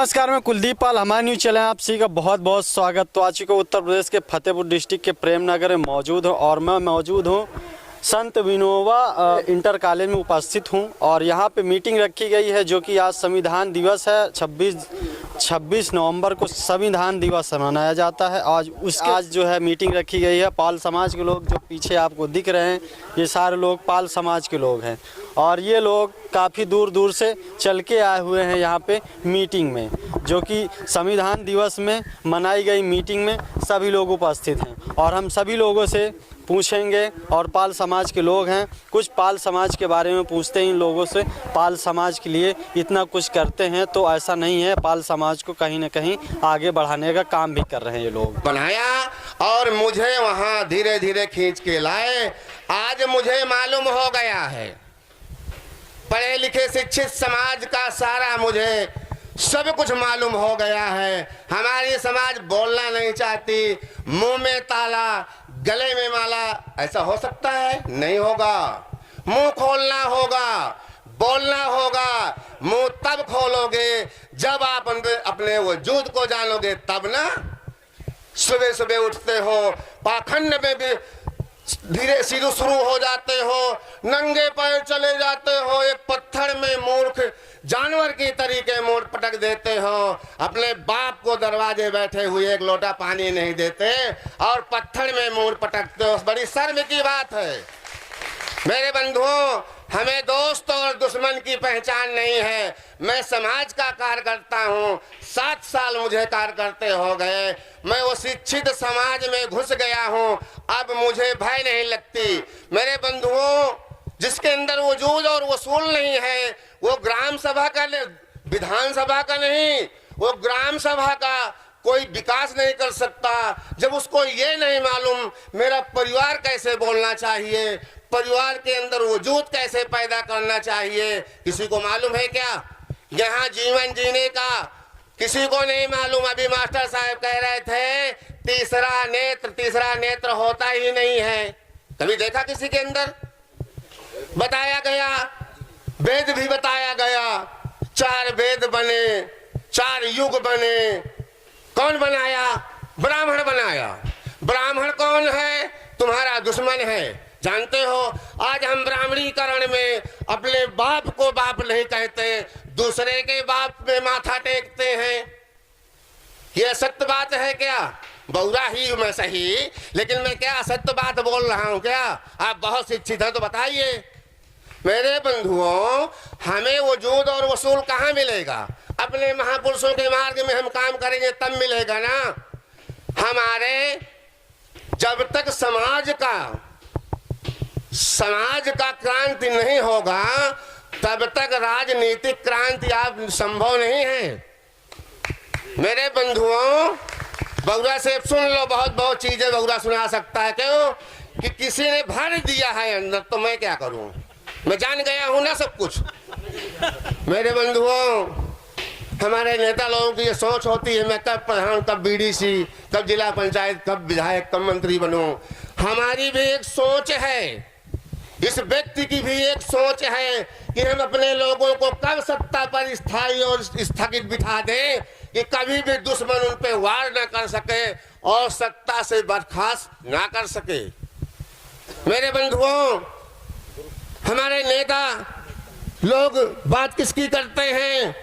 नमस्कार, मैं कुलदीप पाल, हमारे न्यूज़ चैनल आप सभी का बहुत बहुत स्वागत। तो आज को उत्तर प्रदेश के फतेहपुर डिस्ट्रिक्ट के प्रेमनगर में मौजूद हूँ और मैं मौजूद हूँ संत विनोबा इंटर कॉलेज में उपस्थित हूँ। और यहाँ पे मीटिंग रखी गई है जो कि आज संविधान दिवस है। 26 नवंबर को संविधान दिवस मनाया जाता है। आज जो है मीटिंग रखी गई है। पाल समाज के लोग जो पीछे आपको दिख रहे हैं, ये सारे लोग पाल समाज के लोग हैं और ये लोग काफ़ी दूर दूर से चल के आए हुए हैं यहाँ पे मीटिंग में, जो कि संविधान दिवस में मनाई गई मीटिंग में सभी लोग उपस्थित हैं। और हम सभी लोगों से पूछेंगे, और पाल समाज के लोग हैं, कुछ पाल समाज के बारे में पूछते हैं इन लोगों से। पाल समाज के लिए इतना कुछ करते हैं तो ऐसा नहीं है, पाल समाज को कहीं ना कहीं आगे बढ़ाने का काम भी कर रहे हैं ये लोग। बनाया और मुझे वहाँ धीरे धीरे खींच के लाए। आज मुझे मालूम हो गया है, पढ़े लिखे शिक्षित समाज का सारा मुझे सब कुछ मालूम हो गया है। हमारी समाज बोलना नहीं चाहती, मुंह में ताला गले में माला। ऐसा हो सकता है? नहीं होगा। मुंह खोलना होगा, बोलना होगा। मुंह तब खोलोगे जब आप अपने वजूद को जानोगे, तब ना। सुबह सुबह उठते हो, पाखंड में भी धीरे सीधे शुरू हो जाते हो, नंगे पैर चले जाते हो, एक पत्थर में मूर्ख जानवर की तरीके मोड़ पटक देते हो। अपने बाप को दरवाजे बैठे हुए एक लोटा पानी नहीं देते और पत्थर में मूड़ पटकते हो। बड़ी शर्म की बात है। मेरे बंधुओं, हमें दोस्त और दुश्मन की पहचान नहीं है। मैं समाज का कार्य करता हूँ। 7 साल मुझे कार्य करते हो गए। मैं वो शिक्षित समाज में घुस गया हूँ। अब मुझे भय नहीं लगती। मेरे बंधुओं, जिसके अंदर वजूद और वसूल नहीं है, वो ग्राम सभा का, विधानसभा का नहीं, वो ग्राम सभा का कोई विकास नहीं कर सकता। जब उसको ये नहीं मालूम मेरा परिवार कैसे बोलना चाहिए, परिवार के अंदर वजूद कैसे पैदा करना चाहिए, किसी को मालूम है क्या? यहाँ जीवन जीने का किसी को नहीं मालूम। अभी मास्टर साहब कह रहे थे तीसरा नेत्र होता ही नहीं है। कभी देखा किसी के अंदर? बताया गया, वेद भी बताया गया, 4 वेद बने, 4 युग बने। कौन बनाया? ब्राह्मण बनाया। ब्राह्मण कौन है? तुम्हारा दुश्मन है, जानते हो। आज हम ब्राह्मणीकरण में अपने बाप को बाप नहीं कहते, दूसरे के बाप में माथा टेकते हैं। यह सत्य बात है क्या? बहुरा ही मैं सही, लेकिन मैं क्या सत्य बात बोल रहा हूं क्या? आप बहुत शिक्षित हैं तो बताइए। मेरे बंधुओं, हमें वजूद और वसूल कहाँ मिलेगा? अपने महापुरुषों के मार्ग में हम काम करेंगे तब मिलेगा ना। हमारे जब तक समाज का क्रांति नहीं होगा, तब तक राजनीतिक क्रांति आप संभव नहीं है। मेरे बंधुओं, बहुरा से सुन लो, बहुत बहुत चीजें बहुरा सुना सकता है। क्यों? कि किसी ने भर दिया है अंदर, तो मैं क्या करूं? मैं जान गया हूं ना सब कुछ। मेरे बंधुओं, हमारे नेता लोगों की ये सोच होती है, मैं कब प्रधान, कब बीडीसी, कब जिला पंचायत, कब विधायक, कब मंत्री बनूं। हमारी भी एक सोच है, इस व्यक्ति की भी एक सोच है कि हम अपने लोगों को कब सत्ता पर स्थायी और स्थगित बिठा दें कि कभी भी दुश्मन उन पे वार न कर सके और सत्ता से बर्खास्त ना कर सके। मेरे बंधुओं, हमारे नेता लोग बात किसकी करते हैं?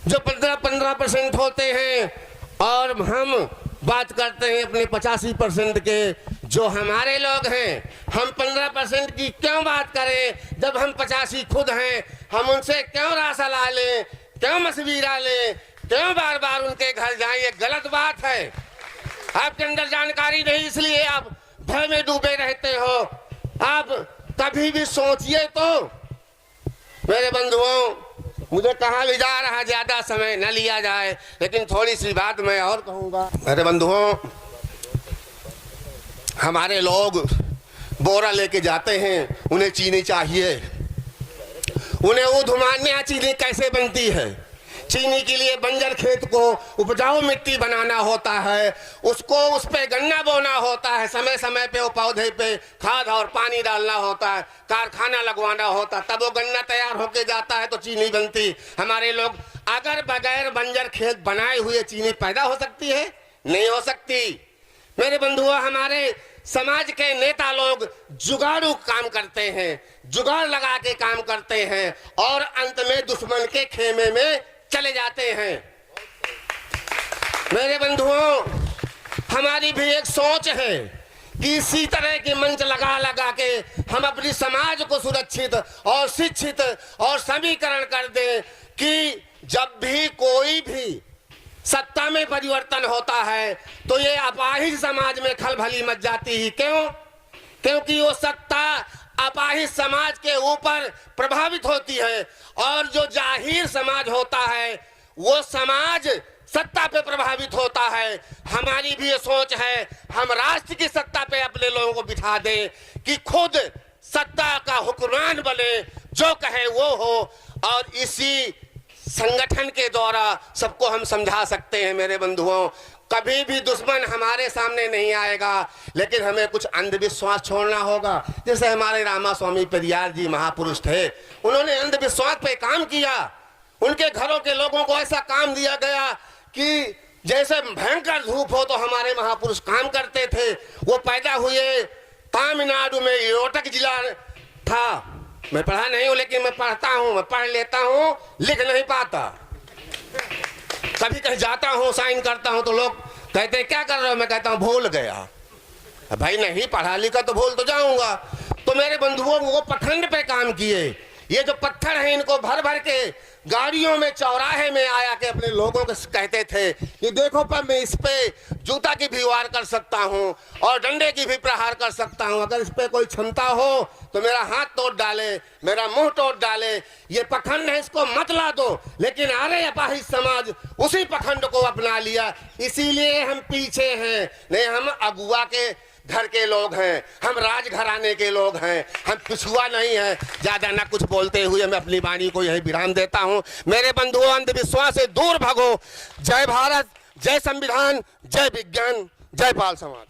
जो 15% होते हैं, और हम बात करते हैं अपने 85% के जो हमारे लोग हैं। हम 15% की क्यों बात करें जब हम 85 खुद हैं? हम उनसे क्यों रासला लें, क्यों मशविरा लें, क्यों बार बार उनके घर जाएं? ये गलत बात है। आपके अंदर जानकारी नहीं, इसलिए आप भय में डूबे रहते हो। आप कभी भी सोचिए तो। मेरे बंधुओं, मुझे कहा भी जा रहा, ज्यादा समय न लिया जाए, लेकिन थोड़ी सी बात मैं और कहूंगा। मेरे बंधुओं, हमारे लोग बोरा लेके जाते हैं, उन्हें चीनी चाहिए। उन्हें वो धुमान्या चीनी कैसे बनती है, चीनी के लिए बंजर खेत को उपजाऊ मिट्टी बनाना होता है, उसको उस पे गन्ना बोना होता है, समय समय पे वो पौधे पे खाद और पानी डालना होता है, कारखाना लगवाना होता है, तब वो गन्ना तैयार होके जाता है तो चीनी बनती। हमारे लोग अगर बगैर बंजर खेत बनाए हुए चीनी पैदा हो सकती है? नहीं हो सकती। मेरे बंधुओं, हमारे समाज के नेता लोग जुगाड़ू काम करते हैं, जुगाड़ लगा के काम करते हैं और अंत में दुश्मन के खेमे में चले जाते हैं। मेरे बंधुओं, हमारी भी एक सोच है कि इसी तरह के मंच लगा लगा के हम अपनी समाज को सुरक्षित और शिक्षित और समीकरण कर दें कि जब भी कोई भी सत्ता में परिवर्तन होता है तो ये अपाहिज समाज में खलबली मच जाती है। क्यों? क्योंकि वो सत्ता अपाहिज समाज के ऊपर प्रभावित होती है और जो जाहिर समाज होता है वो समाज सत्ता पे प्रभावित होता है। हमारी भी ये सोच है, हम राष्ट्र की सत्ता पे अपने लोगों को बिठा दें कि खुद सत्ता का हुक्मरान बने, जो कहे वो हो, और इसी संगठन के द्वारा सबको हम समझा सकते हैं। मेरे बंधुओं, कभी भी दुश्मन हमारे सामने नहीं आएगा, लेकिन हमें कुछ अंधविश्वास छोड़ना होगा। जैसे हमारे रामा स्वामी पेरियार जी महापुरुष थे, उन्होंने अंधविश्वास पे काम किया। उनके घरों के लोगों को ऐसा काम दिया गया कि जैसे भयंकर धूप हो तो हमारे महापुरुष काम करते थे। वो पैदा हुए तमिलनाडु में, इरोटक जिला था। मैं पढ़ा नहीं हूँ लेकिन मैं पढ़ता हूँ, मैं पढ़ लेता हूँ, लिख नहीं पाता। कभी कहीं जाता हूँ, साइन करता हूँ तो लोग कहते हैं क्या कर रहे हो, मैं कहता हूँ भूल गया। भाई नहीं पढ़ा लिखा तो भूल तो जाऊंगा। तो मेरे बंधुओं, वो पखंड पे काम किए। ये जो पत्थर है इनको भर भर के गाड़ियों में चौराहे में आया के अपने लोगों को कहते थे कि देखो पर मैं इस पे जूता की भी वार कर सकता हूँ और डंडे की भी प्रहार कर सकता हूँ, अगर इस पे कोई क्षमता हो तो मेरा हाथ तोड़ डाले, मेरा मुंह तोड़ डाले। ये पखंड है, इसको मत ला दो। लेकिन अरे अपाहिज समाज उसी पखंड को अपना लिया, इसीलिए हम पीछे हैं। नहीं, हम अगुआ के घर के लोग हैं, हम राजघराने के लोग हैं, हम पिछुआ नहीं हैं। ज्यादा ना कुछ बोलते हुए मैं अपनी वाणी को यही विराम देता हूं। मेरे बंधुओं, अंधविश्वास से दूर भागो। जय भारत, जय संविधान, जय विज्ञान, जय बाल समाज।